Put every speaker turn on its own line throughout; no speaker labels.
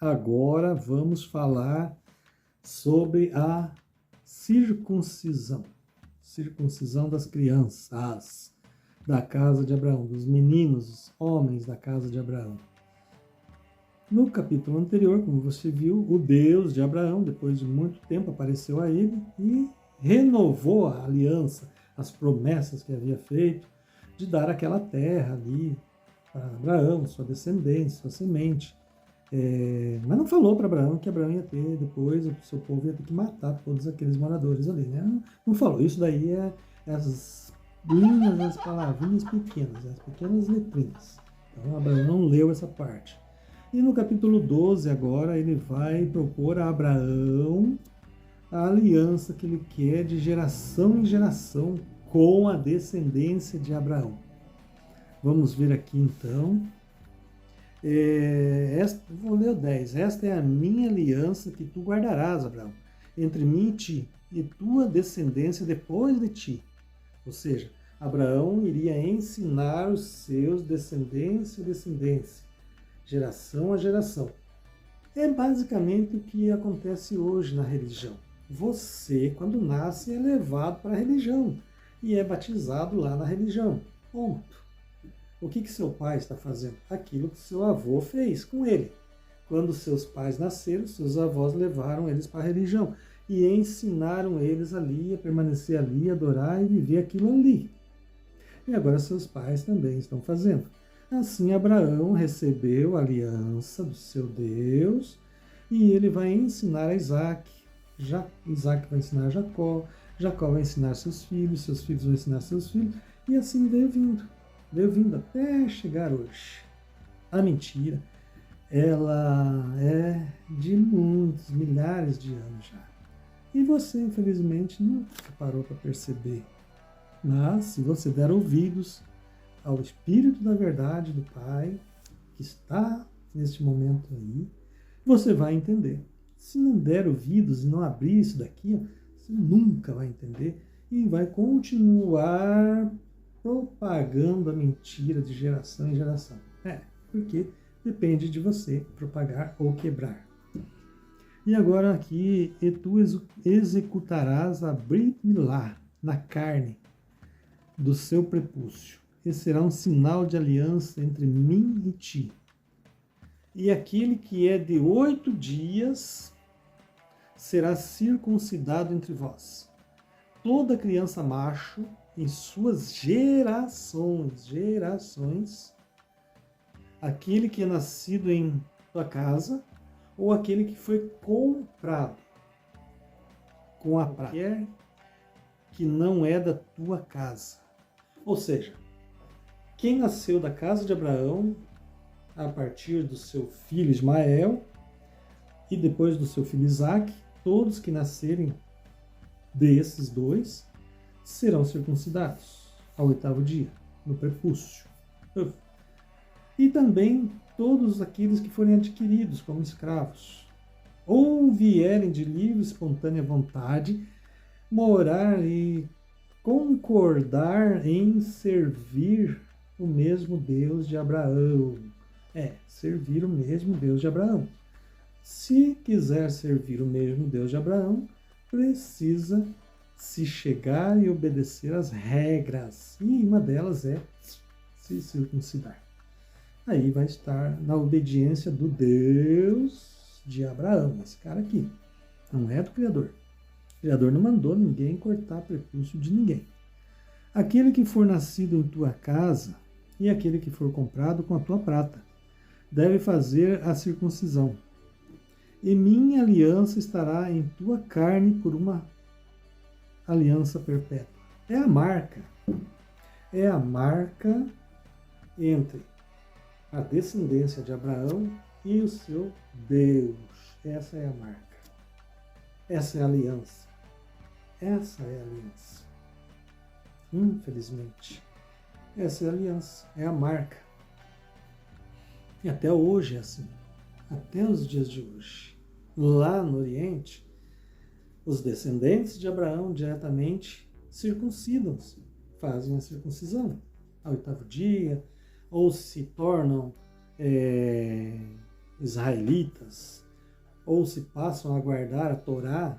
Agora vamos falar sobre a circuncisão. Circuncisão das crianças da casa de Abraão, dos meninos, homens da casa de Abraão. No capítulo anterior, como você viu, o Deus de Abraão, depois de muito tempo, apareceu a ele e renovou a aliança, as promessas que havia feito de dar aquela terra ali para Abraão, sua descendência, sua semente. Mas não falou para Abraão que Abraão ia ter, depois o seu povo ia ter que matar todos aqueles moradores ali, né? Não falou. Isso daí é as linhas, as palavrinhas pequenas, as pequenas letrinhas. Então Abraão não leu essa parte. E no capítulo 12 agora ele vai propor a Abraão a aliança que ele quer de geração em geração com a descendência de Abraão. Vamos ver aqui então. Vou ler o 10. Esta é a minha aliança que tu guardarás, Abraão, entre mim e ti, e tua descendência depois de ti. Ou seja, Abraão iria ensinar os seus descendência, geração a geração. É basicamente o que acontece hoje na religião. Você, quando nasce, é levado para a religião e é batizado lá na religião. Ponto. O que seu pai está fazendo? Aquilo que seu avô fez com ele. Quando seus pais nasceram, seus avós levaram eles para a religião e ensinaram eles ali a permanecer ali, adorar e viver aquilo ali. E agora seus pais também estão fazendo. Assim Abraão recebeu a aliança do seu Deus e ele vai ensinar a Isaac. Isaac vai ensinar a Jacó, Jacó vai ensinar seus filhos vão ensinar seus filhos e assim veio vindo até chegar hoje. A mentira, ela é de muitos, milhares de anos já. E você, infelizmente, nunca parou para perceber. Mas, se você der ouvidos ao Espírito da Verdade do Pai, que está neste momento aí, você vai entender. Se não der ouvidos e não abrir isso daqui, você nunca vai entender e vai continuar propagando a mentira de geração em geração. Porque depende de você propagar ou quebrar. E agora aqui, e tu executarás a Brit Milá na carne do seu prepúcio. Esse será um sinal de aliança entre mim e ti. E aquele que é de 8 dias será circuncidado entre vós. Toda criança macho em suas gerações, aquele que é nascido em tua casa ou aquele que foi comprado com a prata, que não é da tua casa. Ou seja, quem nasceu da casa de Abraão a partir do seu filho Ismael e depois do seu filho Isaac, todos que nascerem desses dois serão circuncidados ao 8º dia, no prepúcio. E também todos aqueles que forem adquiridos como escravos, ou vierem de livre, espontânea vontade, morar e concordar em servir o mesmo Deus de Abraão. Servir o mesmo Deus de Abraão. Se quiser servir o mesmo Deus de Abraão, precisa se chegar e obedecer às regras. E uma delas é se circuncidar. Aí vai estar na obediência do Deus de Abraão, esse cara aqui. Não é do Criador. O Criador não mandou ninguém cortar prepúcio de ninguém. Aquele que for nascido em tua casa e aquele que for comprado com a tua prata deve fazer a circuncisão. E minha aliança estará em tua carne por uma aliança perpétua. É a marca entre a descendência de Abraão e o seu Deus. Essa é a marca. Essa é a aliança. Essa é a aliança. Infelizmente, essa é a aliança, é a marca. E até hoje é assim. Até os dias de hoje. Lá no Oriente, os descendentes de Abraão diretamente circuncidam-se, fazem a circuncisão ao 8º dia, ou se tornam israelitas, ou se passam a guardar a Torá,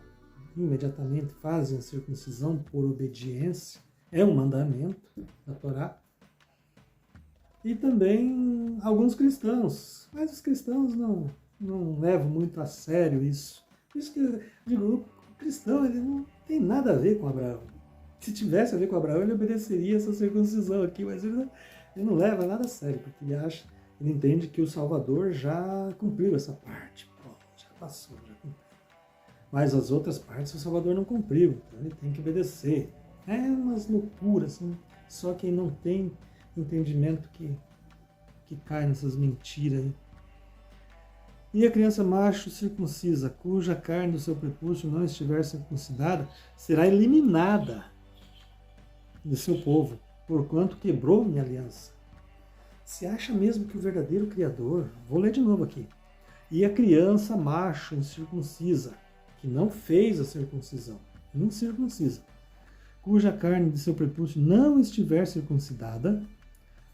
imediatamente fazem a circuncisão por obediência, é um mandamento da Torá. E também alguns cristãos, mas os cristãos não levam muito a sério isso. Por isso que eu digo, o cristão ele não tem nada a ver com Abraão. Se tivesse a ver com Abraão, ele obedeceria essa circuncisão aqui, mas ele não leva nada a sério, porque ele entende que o Salvador já cumpriu essa parte. Pô, já passou, já cumpriu. Mas as outras partes o Salvador não cumpriu, então ele tem que obedecer. É umas loucuras, assim. Só quem não tem entendimento que cai nessas mentiras aí. E a criança macho circuncisa, cuja carne do seu prepúcio não estiver circuncidada, será eliminada do seu povo, porquanto quebrou minha aliança. Se acha mesmo que o verdadeiro Criador, vou ler de novo aqui, e a criança macho incircuncisa, que não fez a circuncisão, incircuncisa, cuja carne de seu prepúcio não estiver circuncidada,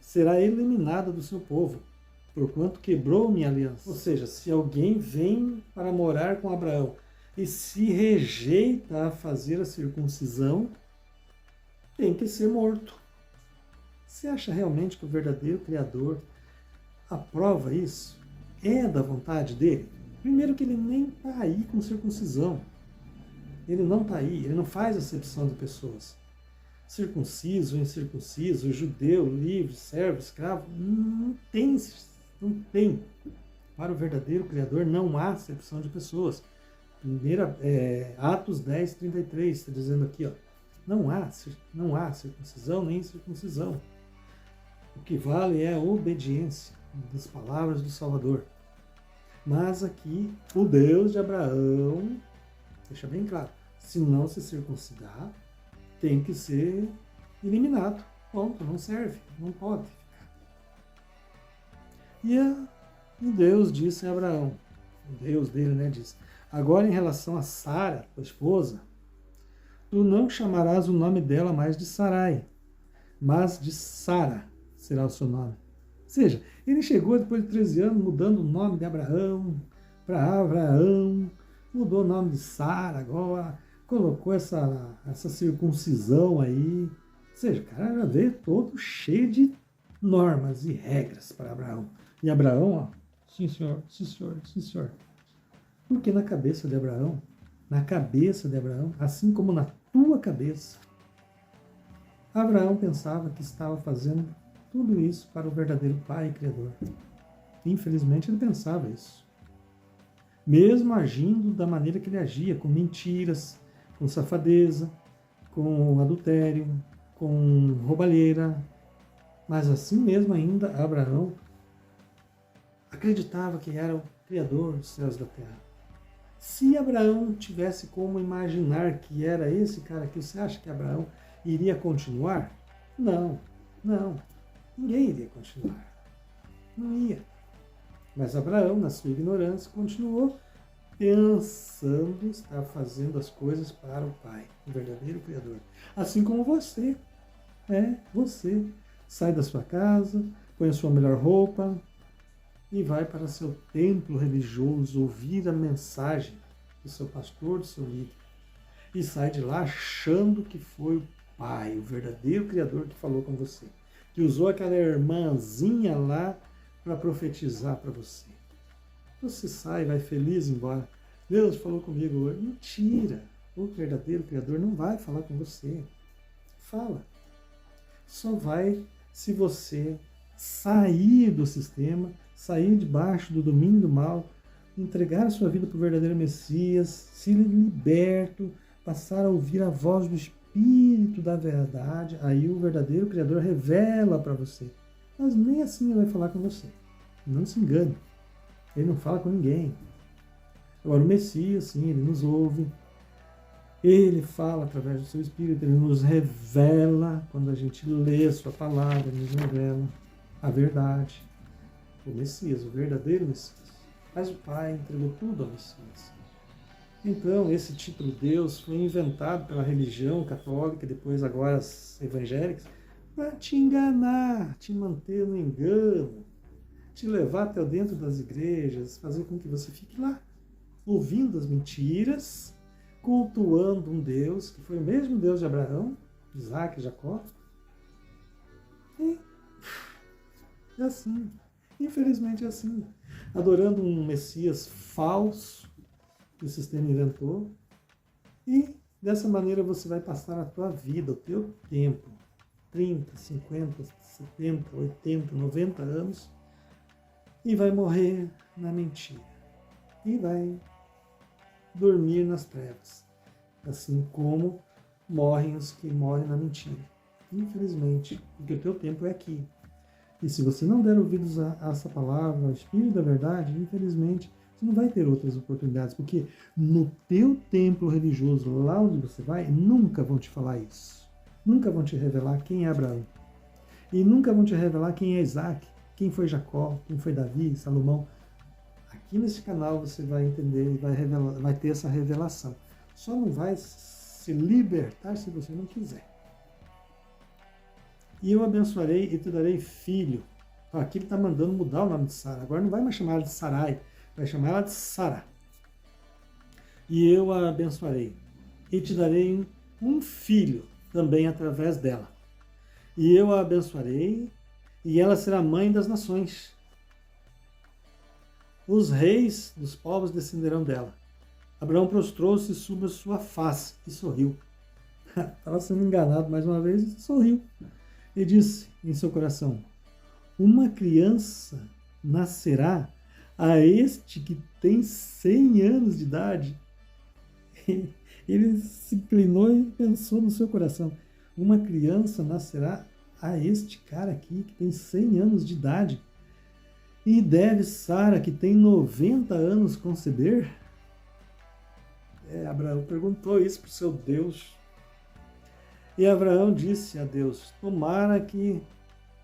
será eliminada do seu povo, porquanto quebrou minha aliança. Ou seja, se alguém vem para morar com Abraão e se rejeita a fazer a circuncisão, tem que ser morto. Você acha realmente que o verdadeiro Criador aprova isso? É da vontade dele? Primeiro que ele nem está aí com circuncisão. Ele não está aí, ele não faz acepção de pessoas. Circunciso, incircunciso, judeu, livre, servo, escravo, não tem. Para o verdadeiro Criador não há acepção de pessoas. Atos 10, 33, está dizendo aqui, ó, não há circuncisão nem incircuncisão. O que vale é a obediência das palavras do Salvador. Mas aqui, o Deus de Abraão, deixa bem claro, se não se circuncidar, tem que ser eliminado. Ponto, não serve, não pode ficar. E Deus disse a Abraão, o Deus dele, né, disse, agora em relação a Sara, tua esposa, tu não chamarás o nome dela mais de Sarai, mas de Sara será o seu nome. Ou seja, ele chegou depois de 13 anos mudando o nome de Abraão para Abraão, mudou o nome de Sara agora, colocou essa circuncisão aí. Ou seja, o cara já veio todo cheio de normas e regras para Abraão. E Abraão, ó, sim senhor, sim senhor, sim senhor. Porque na cabeça de Abraão, assim como na tua cabeça, Abraão pensava que estava fazendo tudo isso para o verdadeiro Pai e Criador. Infelizmente ele pensava isso. Mesmo agindo da maneira que ele agia, com mentiras, com safadeza, com adultério, com roubalheira. Mas assim mesmo ainda Abraão acreditava que era o Criador dos céus e da terra. Se Abraão tivesse como imaginar que era esse cara aqui, você acha que Abraão iria continuar? Não. Ninguém iria continuar. Não ia. Mas Abraão, na sua ignorância, continuou pensando estar fazendo as coisas para o Pai, o verdadeiro Criador. Assim como você. Você sai da sua casa, põe a sua melhor roupa e vai para seu templo religioso ouvir a mensagem do seu pastor, do seu líder. E sai de lá achando que foi o Pai, o verdadeiro Criador que falou com você. Que usou aquela irmãzinha lá para profetizar para você. Você sai, vai feliz embora. Deus falou comigo hoje. Mentira! O verdadeiro Criador não vai falar com você. Fala. Só vai se você sair do sistema, sair debaixo do domínio do mal, entregar a sua vida para o verdadeiro Messias, se liberto, passar a ouvir a voz do Espírito da verdade, aí o verdadeiro Criador revela para você. Mas nem assim ele vai falar com você. Não se engane. Ele não fala com ninguém. Agora o Messias, sim, ele nos ouve. Ele fala através do seu Espírito, ele nos revela, quando a gente lê a sua palavra, ele nos revela a verdade. O Messias, o verdadeiro Messias. Mas o Pai entregou tudo ao Messias. Então, esse título Deus foi inventado pela religião católica, depois agora as evangélicas, para te enganar, te manter no engano, te levar até dentro das igrejas, fazer com que você fique lá, ouvindo as mentiras, cultuando um Deus, que foi o mesmo Deus de Abraão, Isaac e Jacó. E é assim. Infelizmente é assim. Adorando um Messias falso que o sistema inventou. E dessa maneira você vai passar a tua vida, o teu tempo, 30, 50, 70, 80, 90 anos, e vai morrer na mentira. E vai dormir nas trevas. Assim como morrem os que morrem na mentira. Infelizmente, porque o teu tempo é aqui. E se você não der ouvidos a essa palavra, ao Espírito da Verdade, infelizmente, você não vai ter outras oportunidades, porque no teu templo religioso, lá onde você vai, nunca vão te falar isso. Nunca vão te revelar quem é Abraão. E nunca vão te revelar quem é Isaac, quem foi Jacó, quem foi Davi, Salomão. Aqui nesse canal você vai entender e vai ter essa revelação. Só não vai se libertar se você não quiser. E eu abençoarei e te darei filho. Aqui ele está mandando mudar o nome de Sara. Agora não vai mais chamar ela de Sarai, vai chamar ela de Sara. E eu a abençoarei e te darei um filho também através dela. E eu a abençoarei e ela será mãe das nações. Os reis dos povos descenderão dela. Abraão prostrou-se sobre a sua face e sorriu. Estava sendo enganado mais uma vez e sorriu. E disse em seu coração: uma criança nascerá a este que tem 100 anos de idade. Ele se inclinou e pensou no seu coração: uma criança nascerá a este cara aqui que tem 100 anos de idade. E deve Sara, que tem 90 anos, conceber? Abraão perguntou isso para o seu Deus. E Abraão disse a Deus: tomara que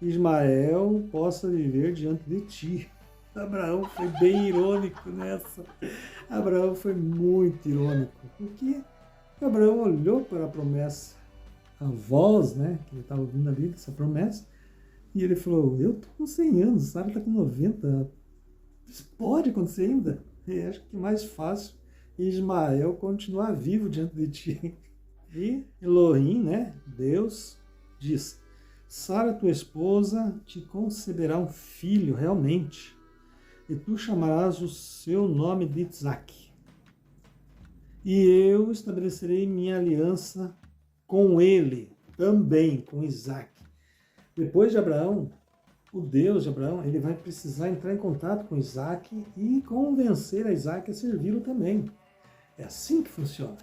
Ismael possa viver diante de ti. Abraão foi bem irônico nessa. Abraão foi muito irônico. Porque Abraão olhou para a promessa, a voz, né, que ele estava ouvindo ali, essa promessa, e ele falou: eu estou com 100 anos, Sara está com 90. Isso pode acontecer ainda? E acho que mais fácil Ismael continuar vivo diante de ti. E Elohim, né, Deus, diz: Sara, tua esposa, te conceberá um filho realmente, e tu chamarás o seu nome de Isaac. E eu estabelecerei minha aliança com ele, também com Isaac. Depois de Abraão, o Deus de Abraão, ele vai precisar entrar em contato com Isaac e convencer a Isaac a servi-lo também. É assim que funciona.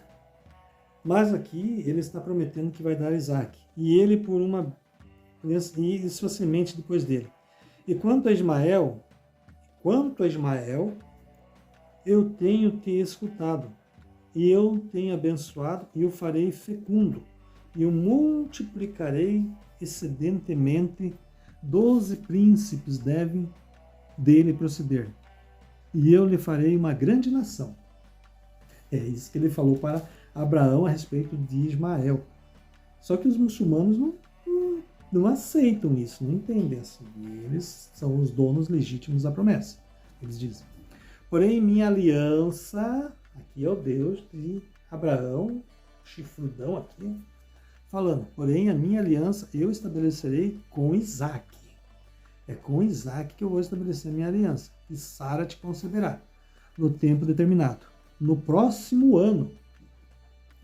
Mas aqui ele está prometendo que vai dar Isaac. E ele e sua semente depois dele. E quanto a Ismael, eu tenho te escutado. E eu tenho abençoado e o farei fecundo. E o multiplicarei excedentemente. 12 príncipes devem dele proceder. E eu lhe farei uma grande nação. É isso que ele falou para Abraão a respeito de Ismael. Só que os muçulmanos não aceitam isso, não entendem assim. Eles são os donos legítimos da promessa. Eles dizem: porém, minha aliança, aqui é o Deus de Abraão, chifrudão aqui, falando: porém, a minha aliança eu estabelecerei com Isaac. É com Isaac que eu vou estabelecer a minha aliança. E Sara te conceberá no tempo determinado. No próximo ano.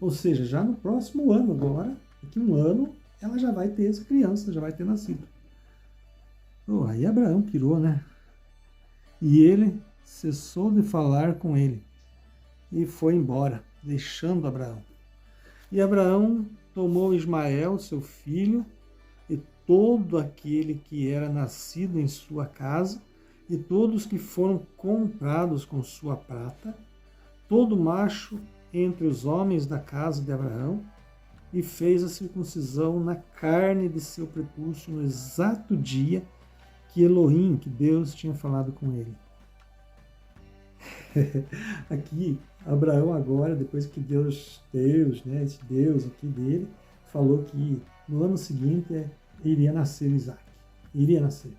Ou seja, já no próximo ano agora, daqui um ano, ela já vai ter essa criança, já vai ter nascido. Aí Abraão pirou, né? E ele cessou de falar com ele e foi embora, deixando Abraão. E Abraão tomou Ismael, seu filho, e todo aquele que era nascido em sua casa, e todos que foram comprados com sua prata, todo macho entre os homens da casa de Abraão, e fez a circuncisão na carne de seu prepúcio no exato dia que Elohim, que Deus tinha falado com ele. Aqui, Abraão agora, depois que Deus, né, esse Deus aqui dele, falou que no ano seguinte iria nascer Isaac. Iria nascer.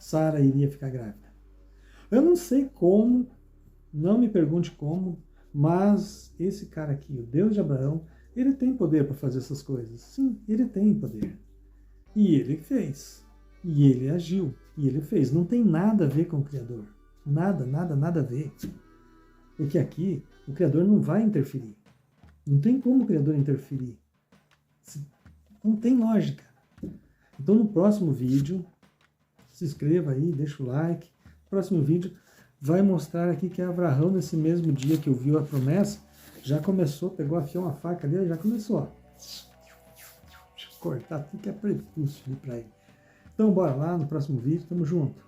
Sara iria ficar grávida. Eu não sei como, não me pergunte como, mas esse cara aqui, o Deus de Abraão, ele tem poder para fazer essas coisas. Sim, ele tem poder. E ele fez. E ele agiu. E ele fez. Não tem nada a ver com o Criador. Nada, nada, nada a ver. Porque aqui o Criador não vai interferir. Não tem como o Criador interferir. Não tem lógica. Então no próximo vídeo, se inscreva aí, deixa o like. No próximo vídeo vai mostrar aqui que Abraão, nesse mesmo dia que ouviu a promessa, já começou, pegou, afiou uma faca ali, já começou, ó. Cortar tudo que é prepúcio ali para ele. Então bora lá no próximo vídeo, tamo junto.